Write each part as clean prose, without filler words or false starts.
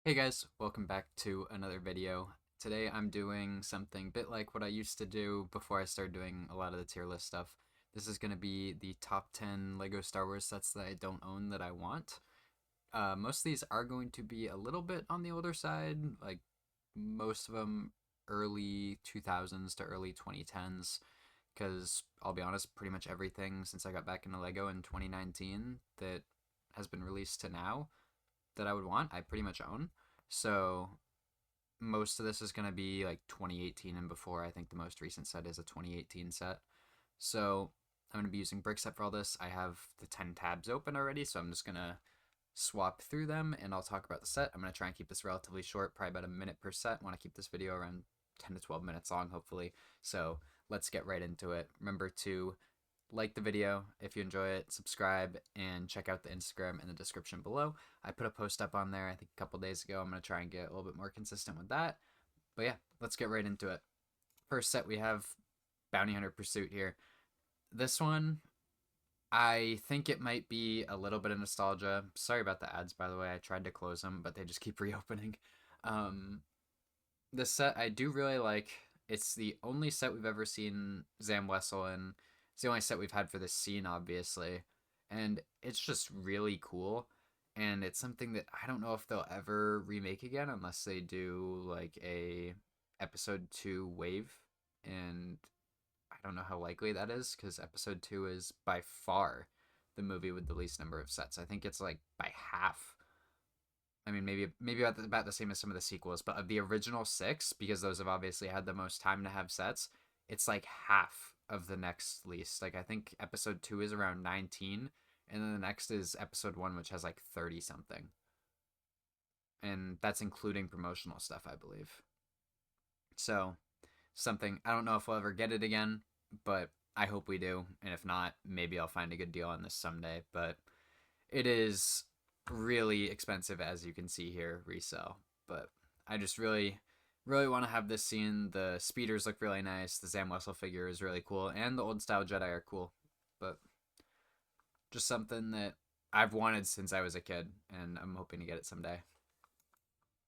Hey guys, welcome back to another video. Today I'm doing something a bit like what I used to do before I started doing a lot of the tier list stuff. This is going to be the top 10 LEGO Star Wars sets that I don't own that I want. Most of these are going to be a little bit on the older side, like most of them early 2000s to early 2010s, because I'll be honest, pretty much everything since I got back into LEGO in 2019 that has been released to now that I would want, I pretty much own. So most of this is going to be like 2018 and before. I think the most recent set is a 2018 set. So I'm going to be using Brickset for all this. I have the 10 tabs open already, so I'm just going to swap through them and I'll talk about the set. I'm going to try and keep this relatively short, probably about a minute per set. I want to keep this video around 10 to 12 minutes long, hopefully. So let's get right into it. Remember to like the video if you enjoy it, subscribe, and check out the Instagram in the description below. I put a post up on there, I think a couple days ago. I'm going to try and get a little bit more consistent with that. But yeah, let's get right into it. First set, we have Bounty Hunter Pursuit here. This one, I think it might be a little bit of nostalgia. Sorry about the ads, by the way. I tried to close them, but they just keep reopening. Um, this set I do really like. It's the only set we've ever seen Zam Wessel in. It's the only set we've had for this scene, obviously. And it's just really cool. And it's something that I don't know if they'll ever remake again unless they do like a episode 2 wave. And I don't know how likely that is because episode 2 is by far the movie with the least number of sets. I think it's like by half. I mean, maybe about the same as some of the sequels, but of the original six, because those have obviously had the most time to have sets, it's like half of the next least. Like I think episode 2 is around 19, and then the next is episode 1, which has like 30 something, and that's including promotional stuff, I believe. So something I don't know if we'll ever get it again, but I hope we do, and if not, maybe I'll find a good deal on this someday. But it is really expensive, as you can see here, resell. But I just really want to have this scene. The speeders look really nice. The Zam Wessel figure is really cool, and the old style Jedi are cool. But just something that I've wanted since I was a kid, and I'm hoping to get it someday.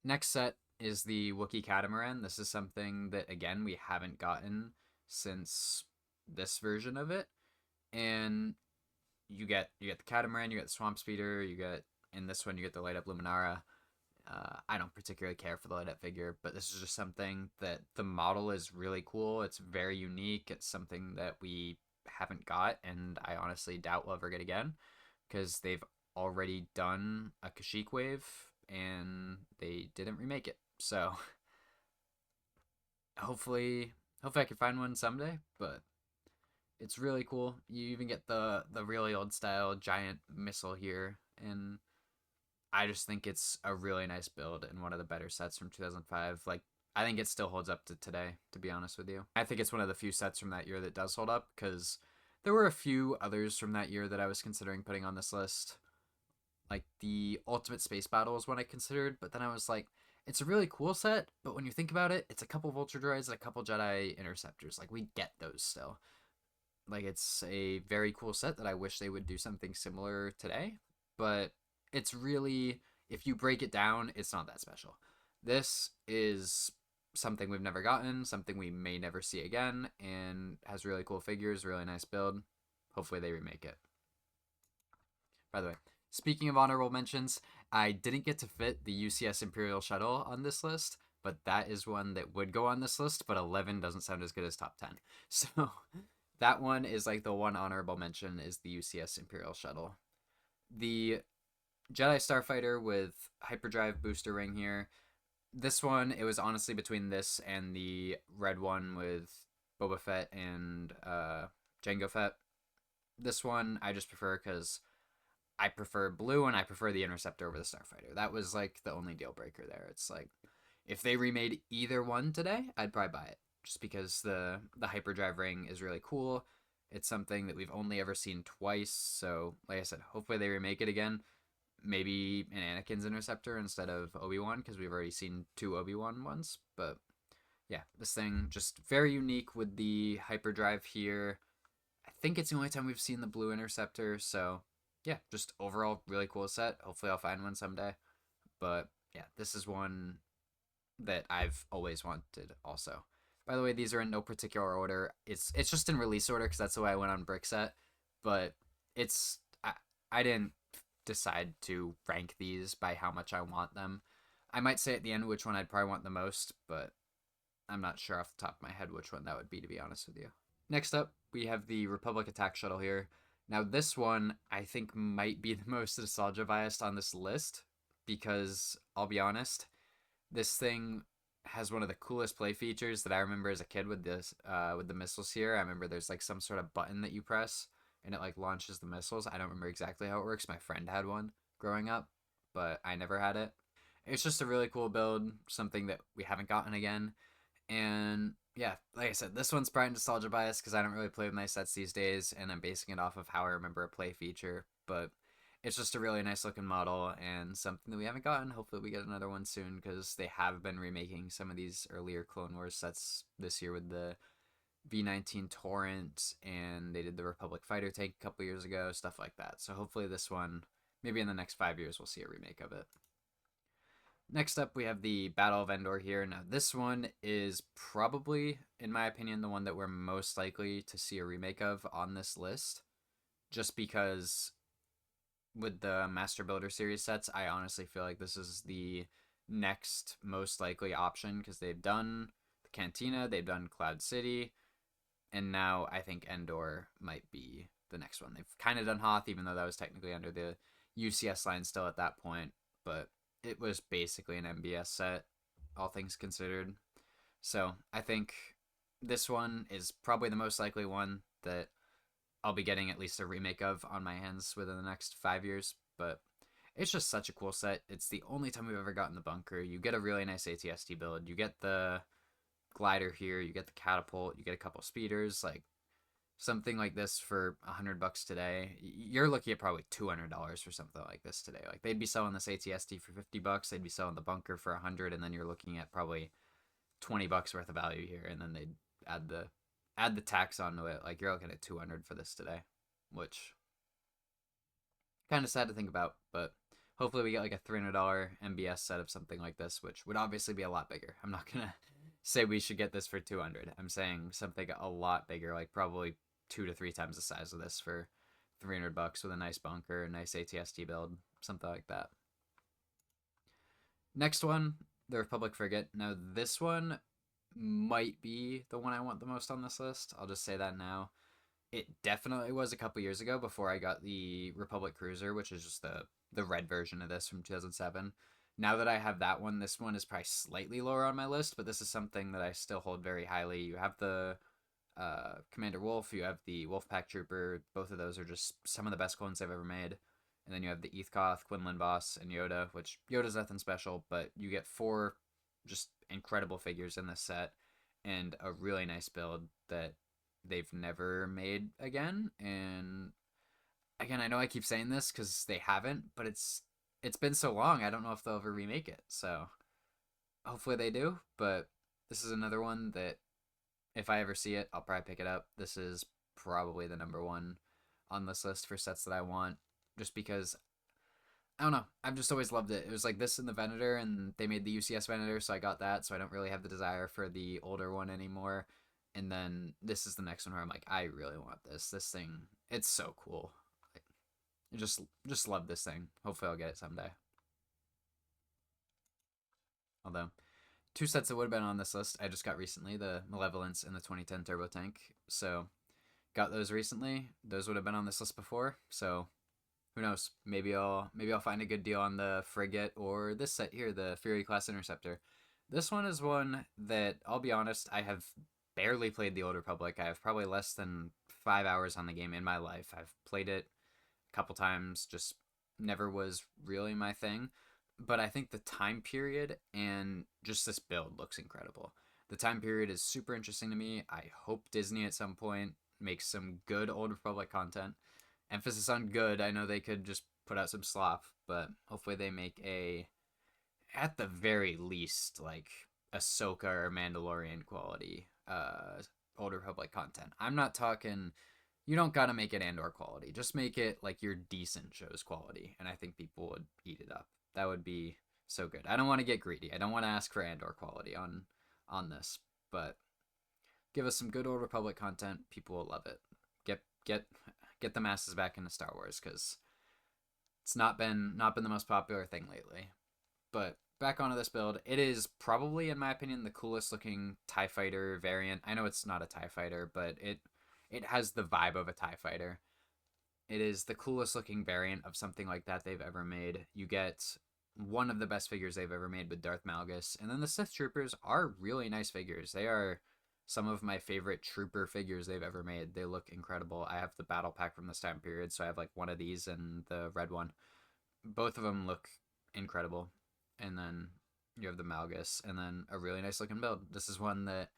Next set is the Wookiee Catamaran. This is something that again we haven't gotten since this version of it, and you get the catamaran, you get the swamp speeder, you get in this one you get the light up Luminara. I don't particularly care for the light up figure, but this is just something that the model is really cool. It's very unique. It's something that we haven't got, and I honestly doubt we'll ever get again because they've already done a Kashyyyk wave and they didn't remake it. So hopefully I can find one someday. But it's really cool. You even get the really old style giant missile here, and I just think it's a really nice build and one of the better sets from 2005. Like I think it still holds up to today, to be honest with you. I think it's one of the few sets from that year that does hold up because there were a few others from that year that I was considering putting on this list. Like the Ultimate Space Battle is one I considered, but then I was like, it's a really cool set, but when you think about it, it's a couple Vulture droids and a couple Jedi Interceptors. Like we get those still. Like it's a very cool set that I wish they would do something similar today, but it's really, if you break it down, it's not that special. This is something we've never gotten, something we may never see again, and has really cool figures, really nice build. Hopefully they remake it. By the way, speaking of honorable mentions, I didn't get to fit the UCS Imperial Shuttle on this list, but that is one that would go on this list, but 11 doesn't sound as good as top 10. So that one is like the one honorable mention is the UCS Imperial Shuttle. The Jedi Starfighter with hyperdrive booster ring here. This one, it was honestly between this and the red one with Boba Fett and Jango Fett. This one I just prefer because I prefer blue and I prefer the Interceptor over the Starfighter. That was like the only deal breaker there. It's like if they remade either one today, I'd probably buy it just because the hyperdrive ring is really cool. It's something that we've only ever seen twice, so like I said, hopefully they remake it again. Maybe an Anakin's Interceptor instead of Obi-Wan because we've already seen two Obi-Wan ones. But yeah, this thing just very unique with the hyperdrive here. I think it's the only time we've seen the blue Interceptor, so yeah, just overall really cool set. Hopefully I'll find one someday. But yeah, this is one that I've always wanted also. By the way, these are in no particular order. It's just in release order because that's the way I went on Brickset. But it's I didn't decide to rank these by how much I want them. I might say at the end which one I'd probably want the most, but I'm not sure off the top of my head which one that would be, to be honest with you. Next up, we have the Republic Attack Shuttle here. Now, this one I think might be the most nostalgia biased on this list because I'll be honest, this thing has one of the coolest play features that I remember as a kid with the missiles here. I remember there's like some sort of button that you press and it like launches the missiles. I don't remember exactly how it works. My friend had one growing up, but I never had it. It's just a really cool build, something that we haven't gotten again. And yeah, like I said, this one's probably nostalgia bias because I don't really play with my sets these days, and I'm basing it off of how I remember a play feature. But it's just a really nice looking model and something that we haven't gotten. Hopefully, we get another one soon because they have been remaking some of these earlier Clone Wars sets this year with the V19 Torrent, and they did the Republic Fighter Tank a couple years ago, stuff like that. So hopefully, this one, maybe in the next 5 years, we'll see a remake of it. Next up, we have the Battle of Endor here. Now, this one is probably, in my opinion, the one that we're most likely to see a remake of on this list. Just because with the Master Builder series sets, I honestly feel like this is the next most likely option because they've done the Cantina, they've done Cloud City, and now I think Endor might be the next one. They've kind of done Hoth, even though that was technically under the UCS line still at that point, but it was basically an MBS set, all things considered. So I think this one is probably the most likely one that I'll be getting at least a remake of on my hands within the next 5 years. But it's just such a cool set. It's the only time we've ever gotten the bunker. You get a really nice ATST build. You get the glider here. You get the catapult. You get a couple speeders. Like something like this for $100 today, you're looking at probably $200 for something like this today. Like they'd be selling this ATST for $50, they'd be selling the bunker for 100, and then you're looking at probably $20 worth of value here, and then they'd add the tax onto it. Like you're looking at 200 for this today, which kind of sad to think about, but hopefully we get like a $300 MBS set of something like this, which would obviously be a lot bigger. I'm not gonna say we should get this for 200. I'm saying something a lot bigger, like probably 2 to 3 times the size of this for $300 with a nice bunker, a nice ATST build, something like that. Next one, the Republic Frigate. Now this one might be the one I want the most on this list. I'll just say that now. It definitely was a couple years ago before I got the Republic Cruiser, which is just the red version of this from 2007. Now that I have that one, this one is probably slightly lower on my list, but this is something that I still hold very highly. You have the Commander Wolf, you have the Wolfpack Trooper. Both of those are just some of the best clones they've ever made. And then you have the Ethkoth, Quinlan Voss, and Yoda, which Yoda's nothing special, but you get 4 just incredible figures in this set and a really nice build that they've never made again. And again, I know I keep saying this because they haven't, but it's been so long. I don't know if they'll ever remake it. So hopefully they do. But this is another one that if I ever see it, I'll probably pick it up. This is probably the number one on this list for sets that I want, just because I don't know. I've just always loved it. It was like this in the Venator, and they made the UCS Venator, so I got that. So I don't really have the desire for the older one anymore. And then this is the next one where I'm like, I really want this. This thing, it's so cool. Like, I just love this thing. Hopefully, I'll get it someday. Although, 2 sets that would have been on this list, I just got recently: the Malevolence and the 2010 Turbo Tank. So, got those recently. Those would have been on this list before. So, who knows? Maybe I'll find a good deal on the Frigate or this set here, the Fury Class Interceptor. This one is one that I'll be honest, I have barely played the Old Republic. I have probably less than 5 hours on the game in my life. I've played it a couple times, just never was really my thing. But I think the time period and just this build looks incredible. The time period is super interesting to me. I hope Disney at some point makes some good Old Republic content. Emphasis on good. I know they could just put out some slop, but hopefully they make at the very least, like Ahsoka or Mandalorian quality Old Republic content. I'm not talking. You don't gotta make it Andor quality. Just make it like your decent show's quality, and I think people would eat it up. That would be so good. I don't want to get greedy. I don't want to ask for Andor quality on this, but give us some good Old Republic content. People will love it. Get get the masses back into Star Wars because it's not been the most popular thing lately. But back onto this build, it is probably, in my opinion, the coolest looking TIE fighter variant. I know it's not a TIE fighter, but it has the vibe of a TIE fighter. It is the coolest looking variant of something like that they've ever made. You get one of the best figures they've ever made with Darth Malgus. And then the Sith Troopers are really nice figures. They are some of my favorite trooper figures they've ever made. They look incredible. I have the battle pack from this time period, so I have like one of these and the red one. Both of them look incredible. And then you have the Malgus, and then a really nice looking build. This is one that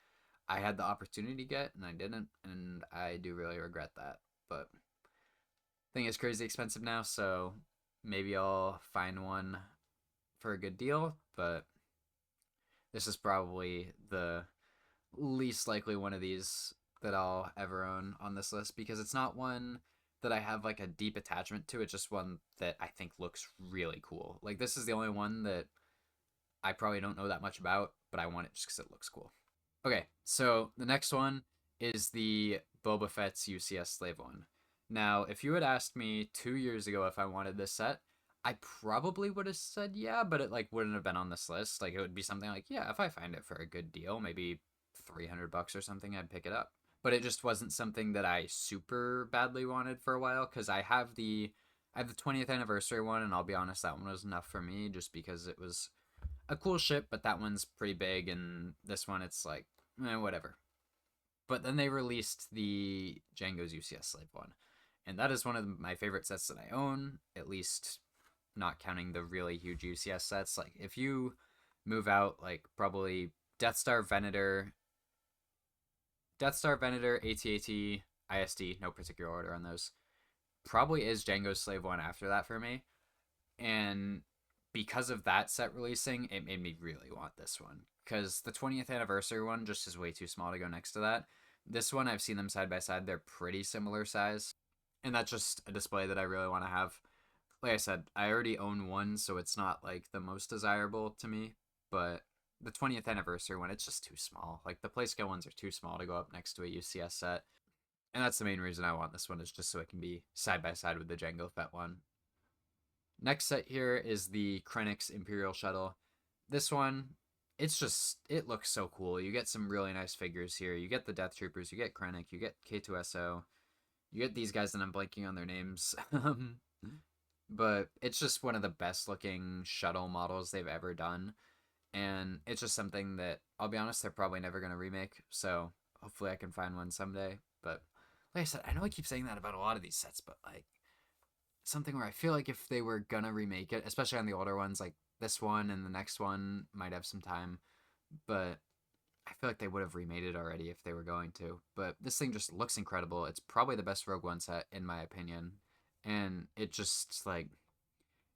I had the opportunity to get and I didn't, and I do really regret that. But thing is crazy expensive now, so maybe I'll find one for a good deal, but this is probably the least likely one of these that I'll ever own on this list because it's not one that I have like a deep attachment to. It's just one that I think looks really cool. Like this is the only one that I probably don't know that much about, but I want it just because it looks cool. Okay, so the next one is the Boba Fett's UCS Slave one. Now, if you had asked me 2 years ago if I wanted this set, I probably would have said yeah, but it like wouldn't have been on this list. Like it would be something like, yeah, if I find it for a good deal, maybe $300 or something, I'd pick it up. But it just wasn't something that I super badly wanted for a while because I have the 20th anniversary one, and I'll be honest, that one was enough for me just because it was a cool ship, but that one's pretty big, and this one it's like whatever. But then they released the Jango's UCS Slave one, and that is one of my favorite sets that I own, at least not counting the really huge UCS sets. Like if you move out like probably Death Star Venator, AT-AT, ISD, no particular order on those. Probably is Jango's Slave one after that for me. And because of that set releasing, it made me really want this one. Because the 20th anniversary one just is way too small to go next to that. This one, I've seen them side by side. They're pretty similar size. And that's just a display that I really want to have. Like I said, I already own one, so it's not like the most desirable to me. But the 20th anniversary one, it's just too small. Like the Playscale ones are too small to go up next to a UCS set. And that's the main reason I want this one, is just so it can be side by side with the Jango Fett one. Next set here is the Krennic's Imperial Shuttle. This one, it looks so cool. You get some really nice figures here. You get the Death Troopers, you get Krennic, you get K2SO, you get these guys, and I'm blanking on their names. But it's just one of the best looking shuttle models they've ever done. And it's just something that, I'll be honest, they're probably never going to remake. So hopefully I can find one someday. But like I said, I know I keep saying that about a lot of these sets, but like something where I feel like if they were gonna remake it, especially on the older ones, like this one and the next one might have some time, but I feel like they would have remade it already if they were going to. But this thing just looks incredible. It's probably the best Rogue One set in my opinion, and it just like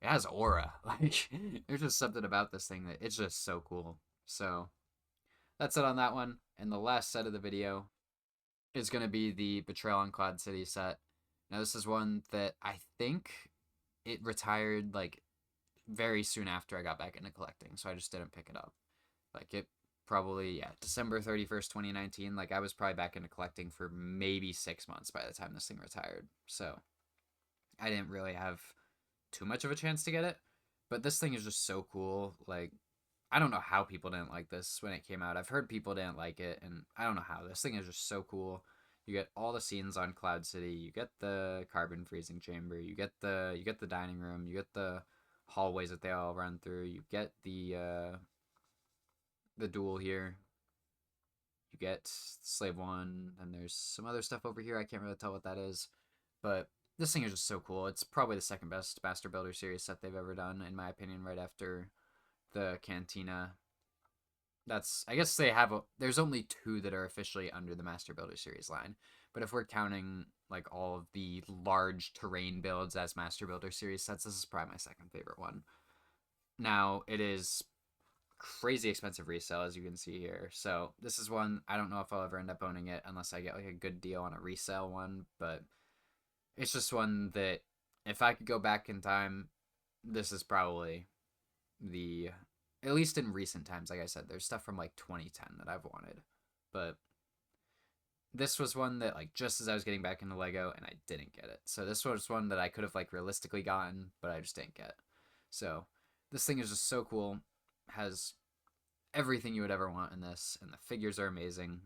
it has aura. Like there's just something about this thing that it's just so cool. So that's it on that one. And the last set of the video is going to be the Betrayal on Cloud City set. Now this is one that I think it retired like very soon after I got back into collecting, so I just didn't pick it up. Like it probably, yeah, December 31st, 2019. Like I was probably back into collecting for maybe 6 months by the time this thing retired. So I didn't really have too much of a chance to get it. But this thing is just so cool. Like I don't know how people didn't like this when it came out. I've heard people didn't like it, and I don't know how. This thing is just so cool. You get all the scenes on Cloud City. You get the carbon freezing chamber. You get the dining room. You get the hallways that they all run through. You get the duel here. You get Slave One, and there's some other stuff over here. I can't really tell what that is, but this thing is just so cool. It's probably the second best Master Builder series set they've ever done, in my opinion, right after the Cantina. That's, I guess they have there's only two that are officially under the Master Builder series line, but if we're counting like all of the large terrain builds as Master Builder series sets, this is probably my second favorite one. Now it is crazy expensive resale, as you can see here, so this is one I don't know if I'll ever end up owning it unless I get like a good deal on a resale one, but it's just one that if I could go back in time, this is probably the, at least in recent times, like I said, there's stuff from like 2010 that I've wanted, but this was one that like just as I was getting back into Lego and I didn't get it. So this was one that I could have like realistically gotten, but I just didn't get. So this thing is just so cool. Has everything you would ever want in this, and the figures are amazing.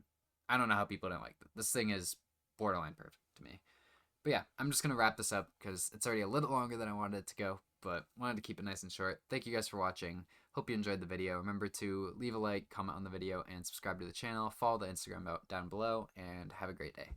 I don't know how people don't like it. This thing is borderline perfect to me. But yeah, I'm just gonna wrap this up because it's already a little longer than I wanted it to go, but wanted to keep it nice and short. Thank you guys for watching. Hope you enjoyed the video. Remember to leave a like, comment on the video, and subscribe to the channel. Follow the Instagram down below, and have a great day.